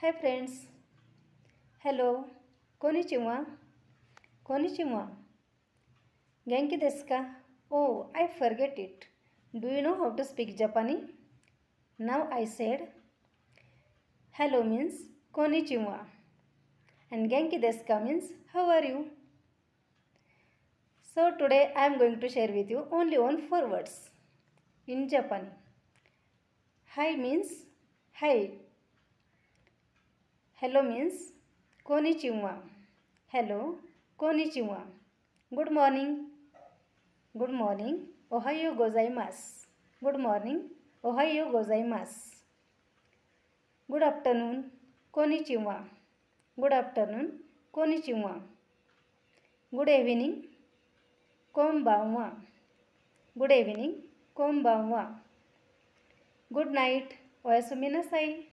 Hi friends. Hello. Konnichiwa. Konnichiwa. Genki desu ka? Oh, I forget it. Do you know how to speak Japanese? Now I said hello means konnichiwa and genki desu ka means how are you? So today I am going to share with you only 4 words in Japanese. Hi means hi. Hello means konnichiwa. Hello, konnichiwa. Good morning. Good morning. Ohayo gozaimasu. Good morning. Ohayo gozaimasu. Good afternoon. Konnichiwa. Good afternoon. Konnichiwa. Good evening. Konbanwa. Good evening. Konbanwa. Good night. Oyasumi nasai.